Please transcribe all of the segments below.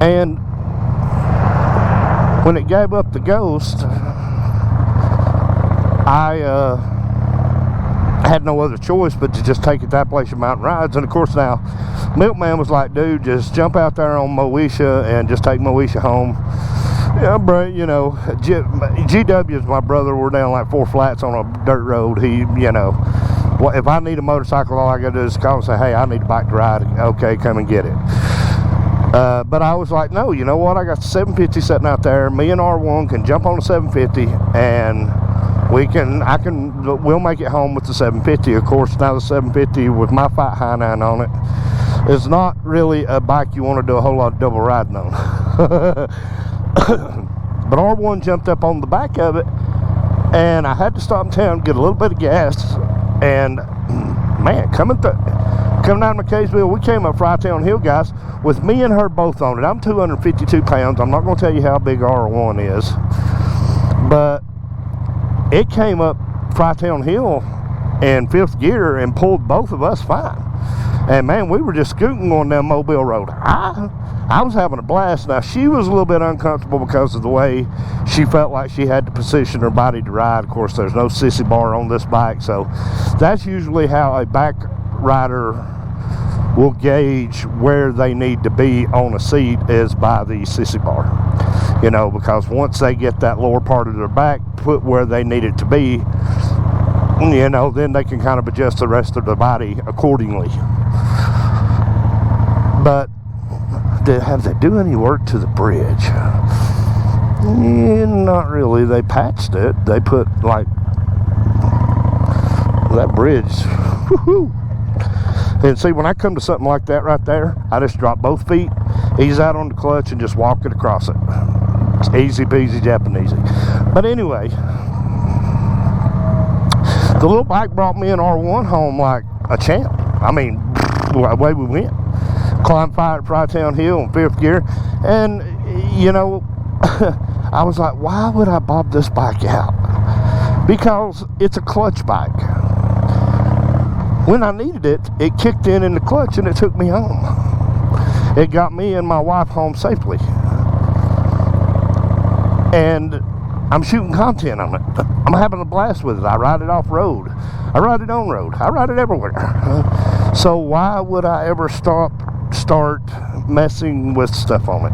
And when it gave up the ghost, I had no other choice but to just take it to Appalachian Mountain Rides. And of course now, Milkman was like, dude, just jump out there on Moesha and just take Moesha home. Yeah, bro, you know, GW is my brother. We're down like 4 flats on a dirt road. He, you know, if I need a motorcycle, all I gotta do is call and say, hey, I need a bike to ride. Okay, come and get it. But I was like, no, you know what? I got the 750 sitting out there. Me and R1 can jump on the 750 and we'll make it home with the 750. Of course, now the 750 with my Fight High 9 on it is not really a bike you want to do a whole lot of double riding on. But R1 jumped up on the back of it, and I had to stop in town, get a little bit of gas, and man, coming out of McCaysville, we came up Frytown Hill, guys, with me and her both on it. I'm 252 pounds. I'm not going to tell you how big R1 is, but it came up Frytown Hill in 5th gear and pulled both of us fine. And man, we were just scooting on down Mobile Road. I was having a blast. Now, she was a little bit uncomfortable because of the way she felt like she had to position her body to ride. Of course, there's no sissy bar on this bike, so that's usually how a back rider will gauge where they need to be on a seat, is by the sissy bar. You know, because once they get that lower part of their back put where they need it to be, you know, then they can kind of adjust the rest of the body accordingly. But have they do any work to the bridge? Not really. They patched it. They put like that bridge. Woohoo! And see, when I come to something like that right there, I just drop both feet, ease out on the clutch, and just walk it across it. It's easy peasy Japanesey. But anyway, the little bike brought me and R1 home like a champ. I mean, away we went. Climbed Frytown Hill in 5th gear, and you know, I was like, why would I bob this bike out? Because it's a clutch bike. When I needed it, it kicked in the clutch and it took me home. It got me and my wife home safely. And I'm shooting content on it. I'm having a blast with it. I ride it off road. I ride it on road. I ride it everywhere. So why would I ever start messing with stuff on it?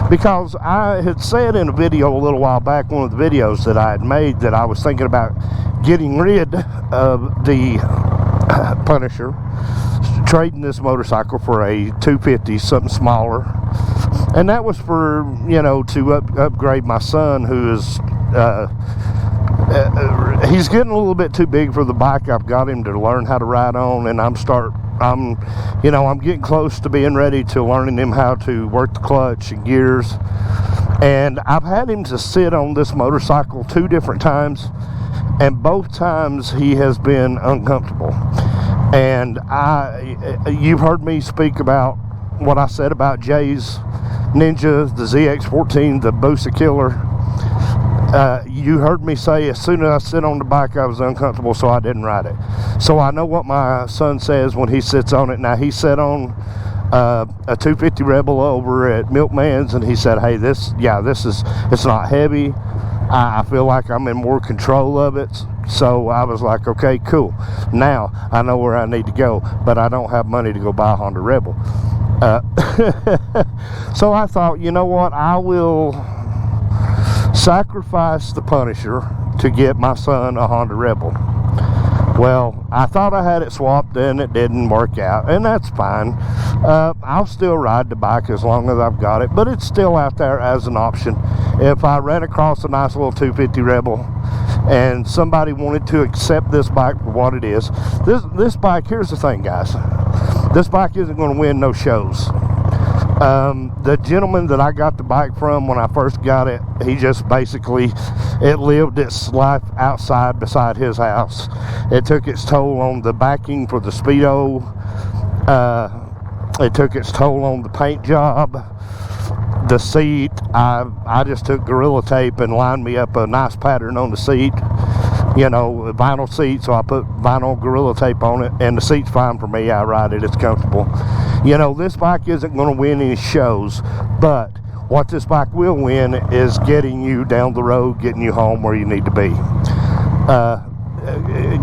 Because I had said in a video a little while back, one of the videos that I had made, that I was thinking about getting rid of the Punisher, trading this motorcycle for a 250, something smaller, and that was for, you know, to upgrade my son, who is he's getting a little bit too big for the bike I've got him to learn how to ride on, and I'm getting close to being ready to learning him how to work the clutch and gears. And I've had him to sit on this motorcycle 2 different times, and both times he has been uncomfortable. And you've heard me speak about what I said about Jay's Ninja, the ZX14, the Busa Killer. You heard me say as soon as I sit on the bike I was uncomfortable, so I didn't ride it. So I know what my son says when he sits on it. Now, he sat on a 250 Rebel over at Milkman's, and he said, hey, it's not heavy. I feel like I'm in more control of it. So I was like, okay, cool. Now I know where I need to go, but I don't have money to go buy a Honda Rebel. So I thought, you know what, I will sacrifice the Punisher to get my son a Honda Rebel. Well, I thought I had it swapped, and it didn't work out, and that's fine. I'll still ride the bike as long as I've got it, but it's still out there as an option. If I ran across a nice little 250 Rebel and somebody wanted to accept this bike for what it is, this bike, here's the thing, guys, this bike isn't going to win no shows. The gentleman that I got the bike from when I first got it, he just basically, it lived its life outside beside his house. It took its toll on the backing for the Speedo. It took its toll on the paint job. The seat, I just took Gorilla Tape and lined me up a nice pattern on the seat. You know, vinyl seat, so I put vinyl Gorilla Tape on it, and the seat's fine for me. I ride it, it's comfortable. You know, this bike isn't going to win any shows, but what this bike will win is getting you down the road, getting you home where you need to be.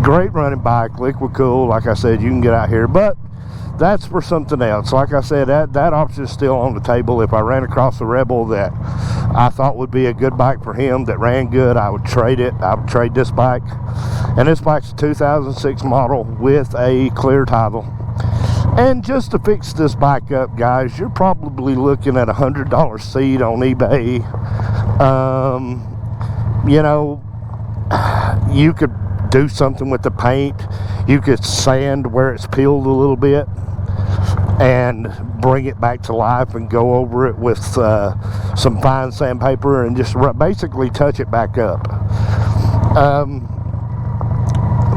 Great running bike, liquid cool. Like I said, you can get out here, but that's for something else. Like I said, that option is still on the table. If I ran across a Rebel that I thought would be a good bike for him, that ran good, I would trade it. I would trade this bike. And this bike's a 2006 model with a clear title. And just to fix this bike up, guys, you're probably looking at $100 seat on eBay. You know, you could do something with the paint. You could sand where it's peeled a little bit and bring it back to life and go over it with some fine sandpaper and just basically touch it back up.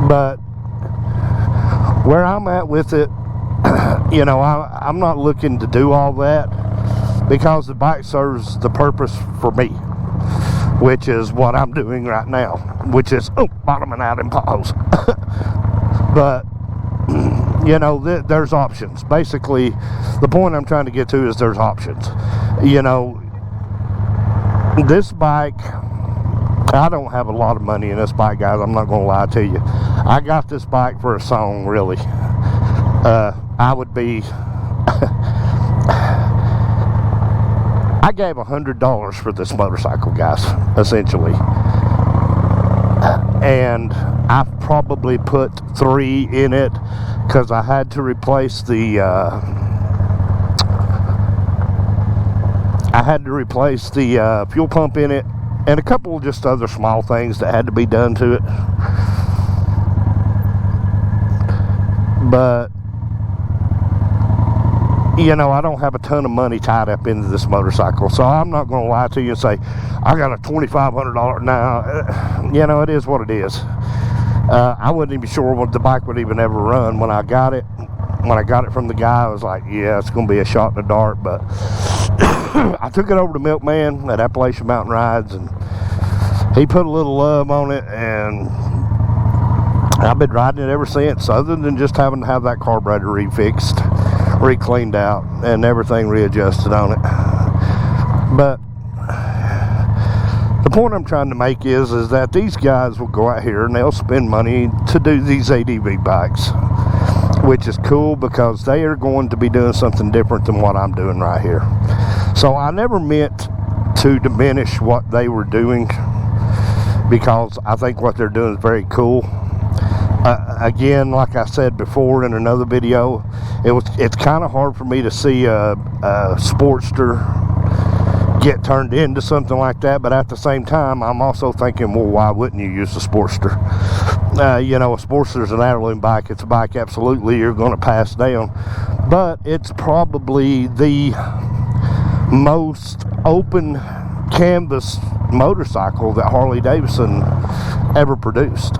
But where I'm at with it, you know, I'm not looking to do all that, because the bike serves the purpose for me, which is what I'm doing right now, which is bottoming out in potholes. But you know, there's options. Basically, the point I'm trying to get to is there's options. You know, this bike, I don't have a lot of money in this bike, guys. I'm not going to lie to you. I got this bike for a song, really. I would be... I gave $100 for this motorcycle, guys, essentially. And I probably put $3 in it because I had to replace the fuel pump in it, and a couple of just other small things that had to be done to it. But you know, I don't have a ton of money tied up into this motorcycle, so I'm not going to lie to you and say I got a $2,500 now. You know, it is what it is. I wasn't even sure what the bike would even ever run when I got it. When I got it from the guy, I was like, yeah, it's going to be a shot in the dark. But I took it over to Milkman at Appalachian Mountain Rides, and he put a little love on it, and I've been riding it ever since, other than just having to have that carburetor refixed, re-cleaned out, and everything readjusted on it. But the point I'm trying to make is that these guys will go out here and they'll spend money to do these ADV bikes, which is cool because they are going to be doing something different than what I'm doing right here. So I never meant to diminish what they were doing, because I think what they're doing is very cool. Again, like I said before in another video, it's kind of hard for me to see a Sportster get turned into something like that, but at the same time, I'm also thinking, well, why wouldn't you use the Sportster? You know, a Sportster is an heirloom bike. It's a bike absolutely you're going to pass down, but it's probably the most open canvas motorcycle that Harley-Davidson ever produced.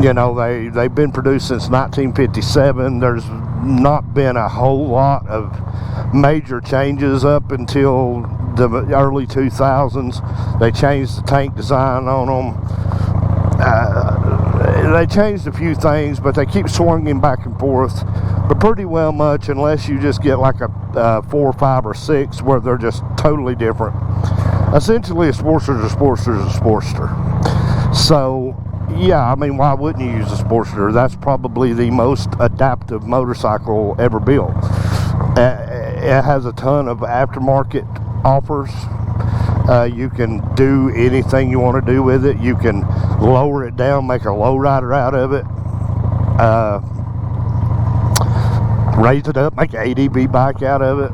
You know, they've been produced since 1957. There's not been a whole lot of major changes up until the early 2000s. They changed the tank design on them. They changed a few things, but they keep swinging back and forth, but pretty well much, unless you just get like a 4, 5, or 6 where they're just totally different. Essentially, a Sportster is a Sportster is a Sportster. So yeah, I mean, why wouldn't you use a Sportster? That's probably the most adaptive motorcycle ever built. It has a ton of aftermarket offers. You can do anything you want to do with it. You can lower it down, make a lowrider out of it, raise it up, make an ADV bike out of it.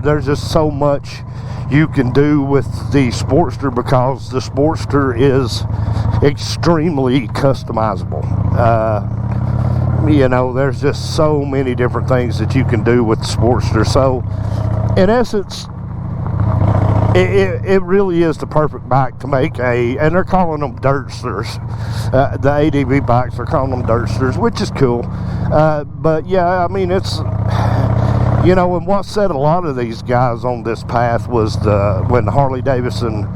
There's just so much you can do with the Sportster, because the Sportster is extremely customizable. You know, there's just so many different things that you can do with the Sportster. So in essence, it really is the perfect bike to make and they're calling them Dirtsters. The ADV bikes are calling them Dirtsters, which is cool. But yeah, I mean, it's, You know, and what set a lot of these guys on this path was when Harley Davidson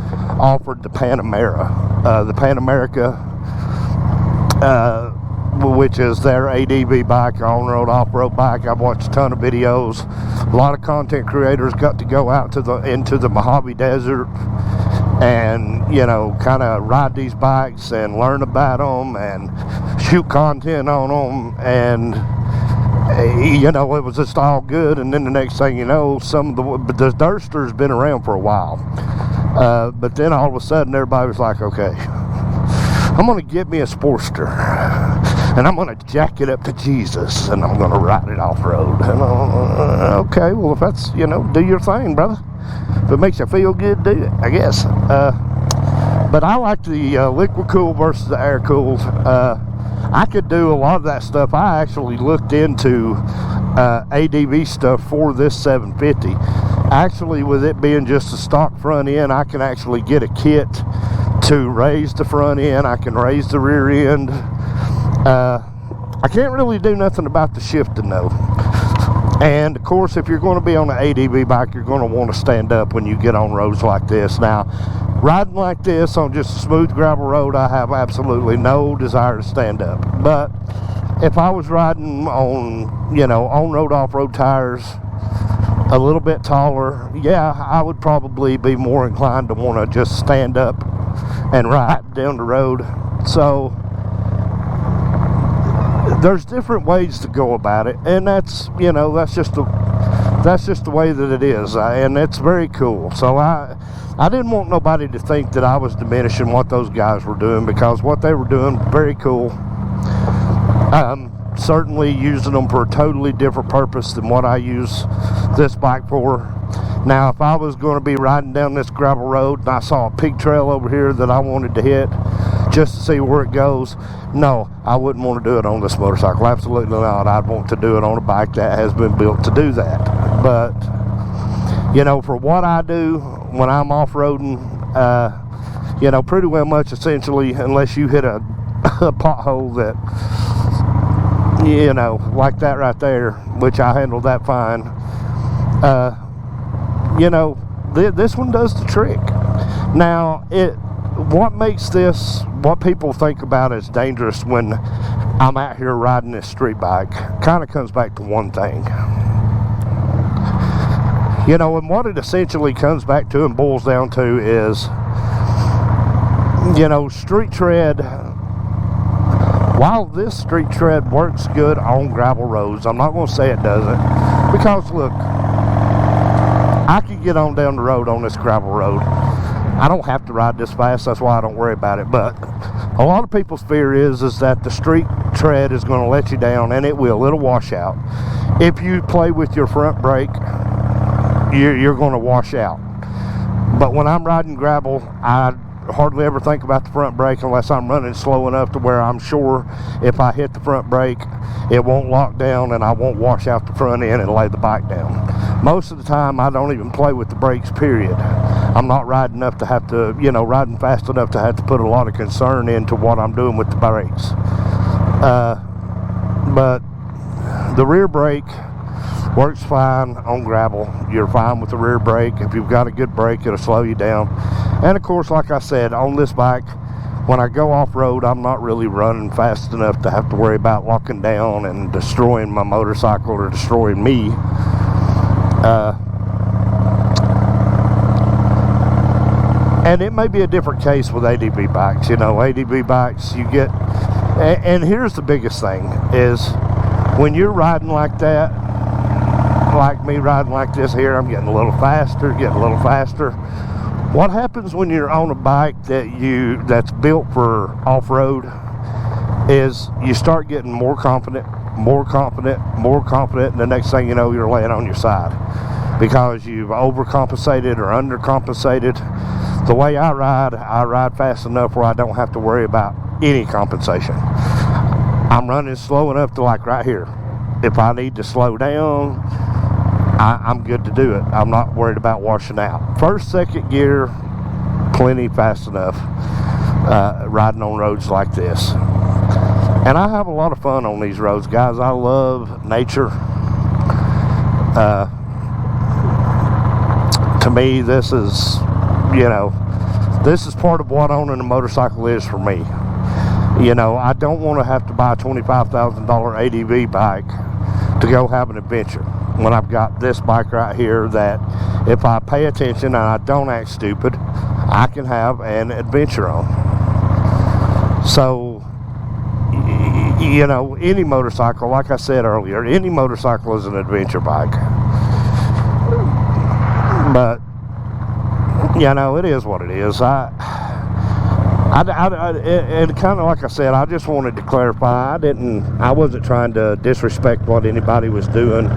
offered the Pan America, which is their ADV bike, on-road, off-road bike. I've watched a ton of videos. A lot of content creators got to go out to into the Mojave Desert and, you know, kind of ride these bikes and learn about them and shoot content on them, and you know, it was just all good. And then the next thing you know, the Durster's been around for a while, but then all of a sudden everybody was like, okay, I'm gonna get me a Sportster and I'm gonna jack it up to Jesus and I'm gonna ride it off-road. And okay, well, if that's, you know, do your thing, brother. If it makes you feel good, do it, I guess. But I like the liquid cool versus the air cooled. I could do a lot of that stuff. I actually looked into ADV stuff for this 750. Actually, with it being just a stock front end, I can actually get a kit to raise the front end. I can raise the rear end. I can't really do nothing about the shifting though. And of course, if you're going to be on an ADV bike, you're going to want to stand up when you get on roads like this. Now, riding like this on just a smooth gravel road, I have absolutely no desire to stand up. But if I was riding on, you know, on-road, off-road tires, a little bit taller, yeah, I would probably be more inclined to want to just stand up and ride down the road. So there's different ways to go about it, and that's, you know, that's just the way that it is, and it's very cool. So I didn't want nobody to think that I was diminishing what those guys were doing, because what they were doing, very cool. Certainly using them for a totally different purpose than what I use this bike for. Now, if I was going to be riding down this gravel road and I saw a pig trail over here that I wanted to hit just to see where it goes, no, I wouldn't want to do it on this motorcycle. Absolutely not. I'd want to do it on a bike that has been built to do that. But, you know, for what I do when I'm off-roading, you know, pretty well much essentially, unless you hit a pothole that, you know, like that right there, which I handled that fine, you know, this one does the trick. Now, what makes this, what people think about as dangerous when I'm out here riding this street bike, kind of comes back to one thing. You know, and what it essentially comes back to and boils down to is, you know, street tread. While this street tread works good on gravel roads, I'm not going to say it doesn't, because look, I can get on down the road on this gravel road. I don't have to ride this fast, that's why I don't worry about it. But a lot of people's fear is that the street tread is going to let you down, and it will. It'll wash out. If you play with your front brake, you're going to wash out. But when I'm riding gravel, I hardly ever think about the front brake unless I'm running slow enough to where I'm sure if I hit the front brake, it won't lock down and I won't wash out the front end and lay the bike down. Most of the time, I don't even play with the brakes, period. I'm not riding enough to have to, you know, riding fast enough to have to put a lot of concern into what I'm doing with the brakes. But the rear brake works fine on gravel. You're fine with the rear brake. If you've got a good brake, it'll slow you down. And of course, like I said, on this bike, when I go off-road, I'm not really running fast enough to have to worry about locking down and destroying my motorcycle or destroying me. And it may be a different case with ADV bikes. You know, ADV bikes, you get, and here's the biggest thing, is when you're riding like that, like me riding like this here, I'm getting a little faster. What happens when you're on a bike that's built for off-road is you start getting more confident, and the next thing you know, you're laying on your side because you've overcompensated or undercompensated. The way I ride fast enough where I don't have to worry about any compensation. I'm running slow enough to, like right here, if I need to slow down, I'm good to do it. I'm not worried about washing out. First, second gear, plenty fast enough riding on roads like this. And I have a lot of fun on these roads, guys. I love nature. To me, this is, you know, this is part of what owning a motorcycle is for me. You know, I don't want to have to buy a $25,000 ADV bike to go have an adventure when I've got this bike right here that if I pay attention and I don't act stupid, I can have an adventure on. So, you know, any motorcycle, like I said earlier, any motorcycle is an adventure bike. But, you know, it is what it is. And kind of like I said, I just wanted to clarify. I wasn't trying to disrespect what anybody was doing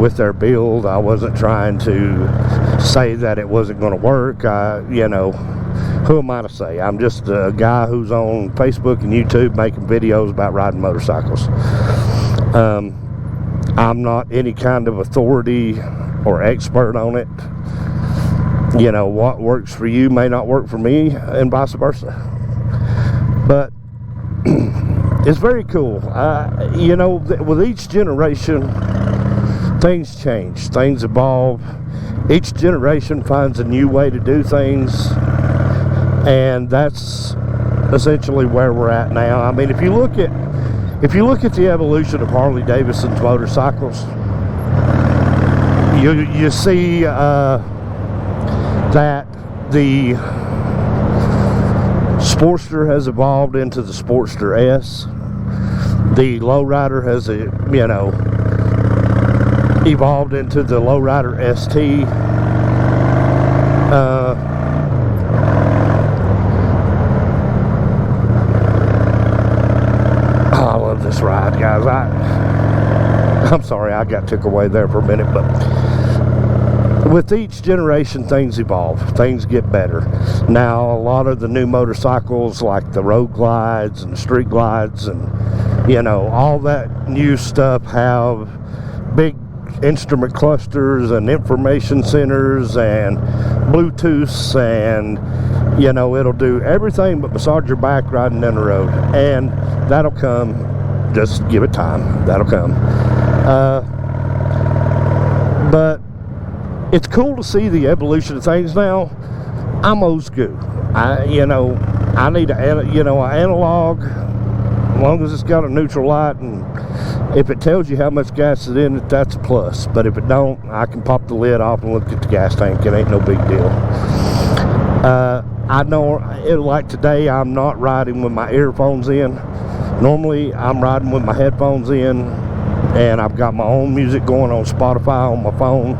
with their build. I wasn't trying to say that it wasn't going to work. You know, who am I to say? I'm just a guy who's on Facebook and YouTube making videos about riding motorcycles. I'm not any kind of authority or expert on it. You know, what works for you may not work for me, and vice versa. But it's very cool. You know, with each generation, things change, things evolve. Each generation finds a new way to do things, and that's essentially where we're at now. I mean, if you look at the evolution of Harley Davidson's motorcycles, you see that the Sportster has evolved into the Sportster S. The Lowrider has, you know, evolved into the Lowrider ST. I love this ride, guys. I'm sorry I got took away there for a minute, but with each generation, things evolve, things get better. Now, a lot of the new motorcycles, like the Road Glides and the Street Glides, and, you know, all that new stuff have big instrument clusters and information centers and Bluetooths, and, you know, it'll do everything but massage your back riding down the road. And that'll come. Just give it time. That'll come. But it's cool to see the evolution of things now. I'm old school. You know, I need an analog, as long as it's got a neutral light, and if it tells you how much gas is in it, that's a plus. But if it don't, I can pop the lid off and look at the gas tank. It ain't no big deal. I know, like today, I'm not riding with my earphones in. Normally, I'm riding with my headphones in, and I've got my own music going on Spotify on my phone.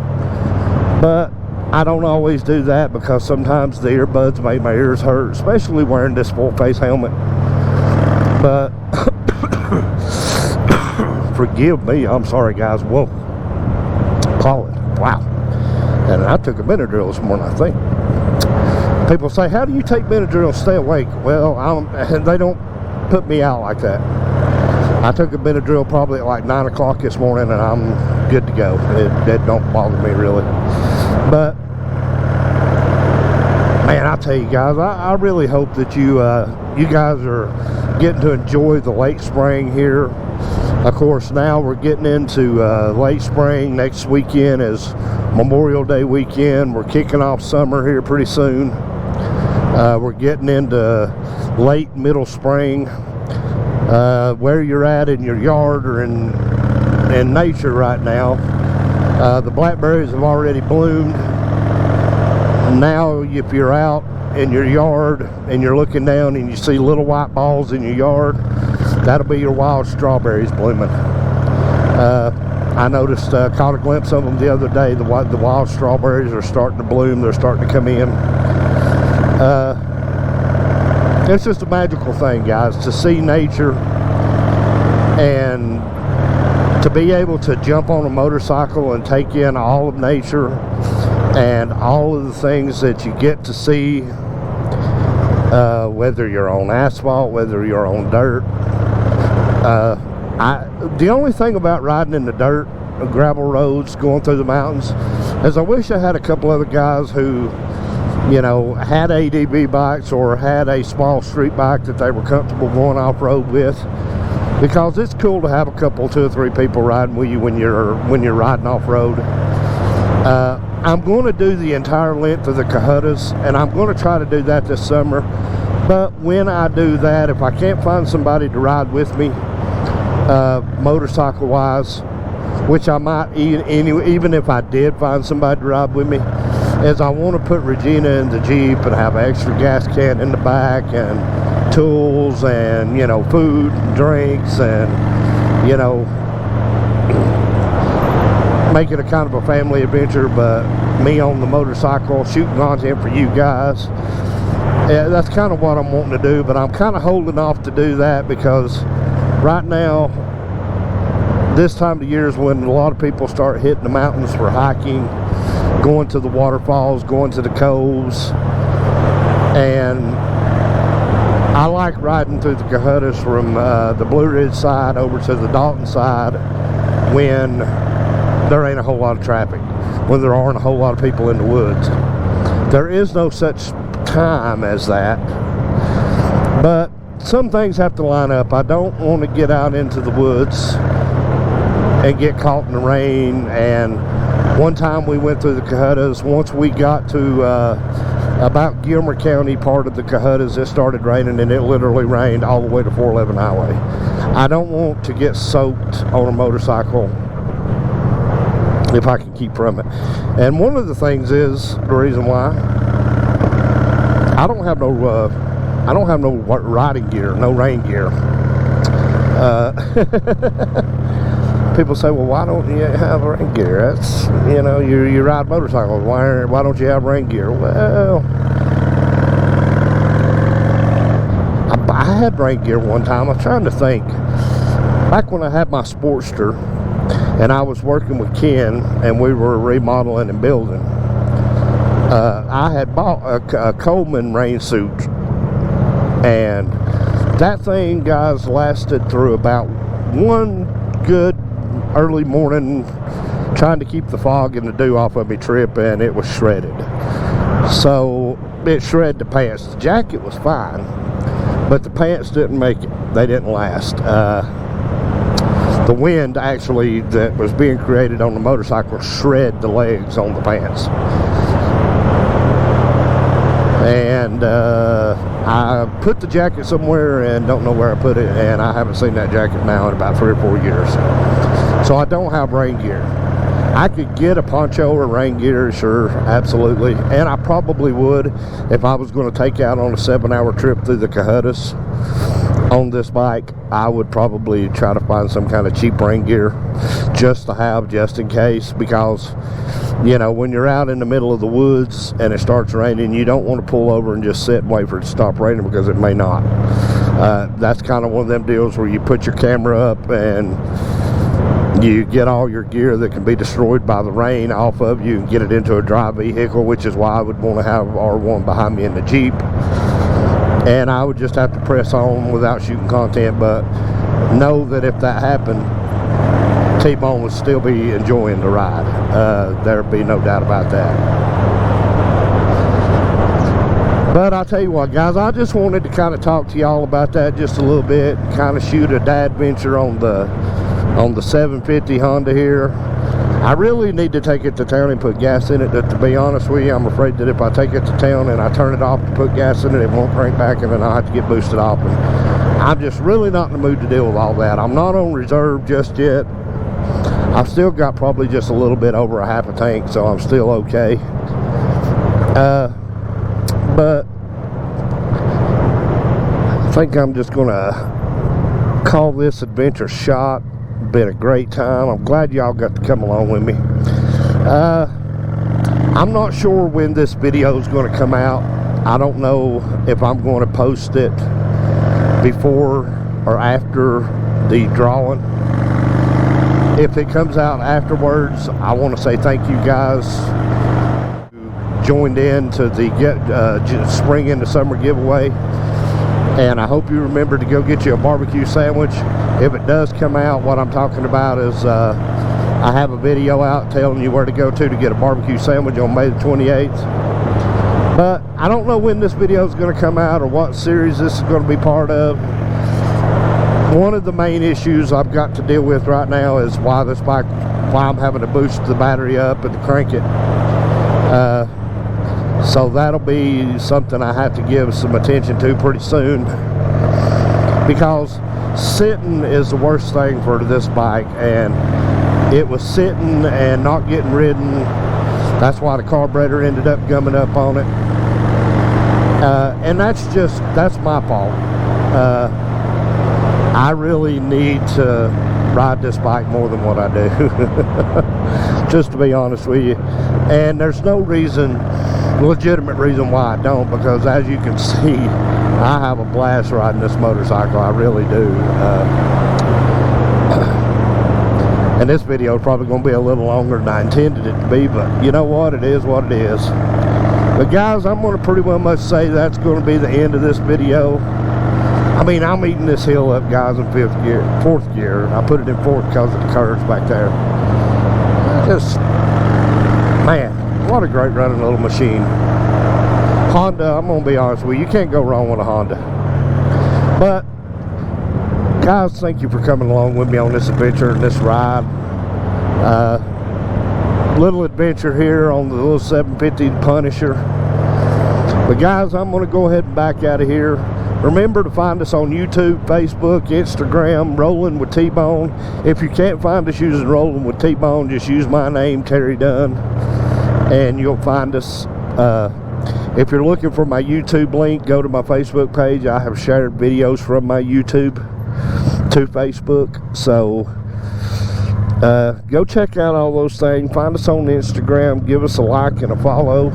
But I don't always do that because sometimes the earbuds make my ears hurt, especially wearing this full face helmet. But forgive me, I'm sorry guys. Whoa, pollen, wow. And I took a Benadryl this morning, I think. People say, how do you take Benadryl and stay awake? Well, they don't put me out like that. I took a Benadryl probably at like 9 o'clock this morning, and I'm good to go. It don't bother me really. But man, I tell you guys, I really hope that you guys are getting to enjoy the late spring here. Of course, now we're getting into late spring. Next weekend is Memorial Day weekend. We're kicking off summer here pretty soon. We're getting into late middle spring. Where you're at in your yard or in nature right now, the blackberries have already bloomed. Now if you're out in your yard and you're looking down and you see little white balls in your yard, that'll be your wild strawberries blooming. I noticed, caught a glimpse of them the other day. The wild strawberries are starting to bloom. They're starting to come in. It's just a magical thing, guys, to see nature and to be able to jump on a motorcycle and take in all of nature and all of the things that you get to see, whether you're on asphalt, whether you're on dirt. The only thing about riding in the dirt, gravel roads, going through the mountains, is I wish I had a couple other guys who, you know, had ADV bikes or had a small street bike that they were comfortable going off-road with. because it's cool to have a couple, 2 or 3 people riding with you when you're riding off-road. I'm going to do the entire length of the Cohuttas, and I'm going to try to do that this summer. But when I do that, if I can't find somebody to ride with me, motorcycle wise, which I might, even if I did find somebody to ride with me, is I want to put Regina in the Jeep and have an extra gas can in the back and tools and, you know, food and drinks, and, you know, make it a kind of a family adventure, but me on the motorcycle shooting content for you guys. Yeah, that's kind of what I'm wanting to do, but I'm kind of holding off to do that because right now, this time of year is when a lot of people start hitting the mountains for hiking, going to the waterfalls, going to the coves, and I like riding through the Cohuttas from the Blue Ridge side over to the Dalton side when there ain't a whole lot of traffic, when there aren't a whole lot of people in the woods. There is no such time as that, but some things have to line up. I don't want to get out into the woods and get caught in the rain. And one time we went through the Cohuttas, once we got to about Gilmer County part of the Cohuttas, it started raining, and it literally rained all the way to 411 highway. I don't want to get soaked on a motorcycle if I can keep from it. And one of the things is the reason why I don't have no riding gear, no rain gear. People say, well, why don't you have rain gear? That's, you know, you ride motorcycles. Why don't you have rain gear? Well, I had rain gear one time. I'm trying to think. Back when I had my Sportster, and I was working with Ken, and we were remodeling and building, I had bought a Coleman rain suit, and that thing, guys, lasted through about one good early morning trying to keep the fog and the dew off of me trip, and it was shredded. So it shredded the pants. The jacket was fine, but the pants didn't make it. They didn't last. The wind actually that was being created on the motorcycle shred the legs on the pants. And I put the jacket somewhere and don't know where I put it, and I haven't seen that jacket now in about 3 or 4 years. So I don't have rain gear. I could get a poncho or rain gear, sure, absolutely, and I probably would if I was going to take out on a 7-hour trip through the Cohuttas on this bike. I would probably try to find some kind of cheap rain gear just to have, just in case, because, you know, when you're out in the middle of the woods and it starts raining, you don't want to pull over and just sit and wait for it to stop raining, because it may not. That's kind of one of them deals where you put your camera up and you get all your gear that can be destroyed by the rain off of you and get it into a dry vehicle, which is why I would want to have R1 behind me in the Jeep. And I would just have to press on without shooting content, but know that if that happened, T-Bone would still be enjoying the ride. There'd be no doubt about that. But I'll tell you what, guys, I just wanted to kind of talk to y'all about that just a little bit, kind of shoot a dad venture on the 750 Honda here. I really need to take it to town and put gas in it, but to be honest with you, I'm afraid that if I take it to town and I turn it off to put gas in it, it won't crank back, and then I'll have to get boosted off. And I'm just really not in the mood to deal with all that. I'm not on reserve just yet. I've still got probably just a little bit over a half a tank, so I'm still okay. But I think I'm just gonna call this adventure shot. Been a great time. I'm glad y'all got to come along with me. I'm not sure when this video is going to come out. I don't know if I'm going to post it before or after the drawing. If it comes out afterwards, I want to say thank you guys who joined in to the spring into summer giveaway. And I hope you remember to go get you a barbecue sandwich. If it does come out, what I'm talking about is I have a video out telling you where to go to get a barbecue sandwich on May the 28th. But I don't know when this video is going to come out or what series this is going to be part of. one of the main issues I've got to deal with right now is why I'm having to boost the battery up and crank it. So that'll be something I have to give some attention to pretty soon, because sitting is the worst thing for this bike, and it was sitting and not getting ridden. That's why the carburetor ended up gumming up on it, and that's my fault. I really need to ride this bike more than what I do, just to be honest with you. And there's no legitimate reason why I don't, because as you can see, I have a blast riding this motorcycle. I really do. And this video is probably going to be a little longer than I intended it to be, but you know what? It is what it is. But guys, I'm going to pretty well much say that's going to be the end of this video. I mean, I'm eating this hill up, guys, in fourth gear. I put it in fourth because of the curves back there. Just, man, what a great running little machine. Honda, I'm going to be honest with you, you can't go wrong with a Honda. But, guys, thank you for coming along with me on this adventure and this ride. Little adventure here on the little 750 Punisher. But, guys, I'm going to go ahead and back out of here. Remember to find us on YouTube, Facebook, Instagram, Rolling with T-Bone. If you can't find us using Rolling with T-Bone, just use my name, Terry Dunn, and you'll find us. If you're looking for my YouTube link, go to my Facebook page. I have shared videos from my YouTube to Facebook, so go check out all those things. Find us on Instagram, give us a like and a follow.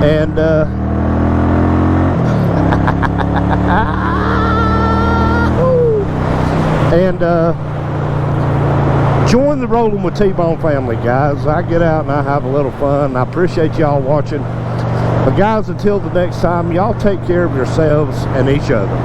And join the Rolling with T-Bone family, guys. I get out and I have a little fun. I appreciate y'all watching. But guys, until the next time, y'all take care of yourselves and each other.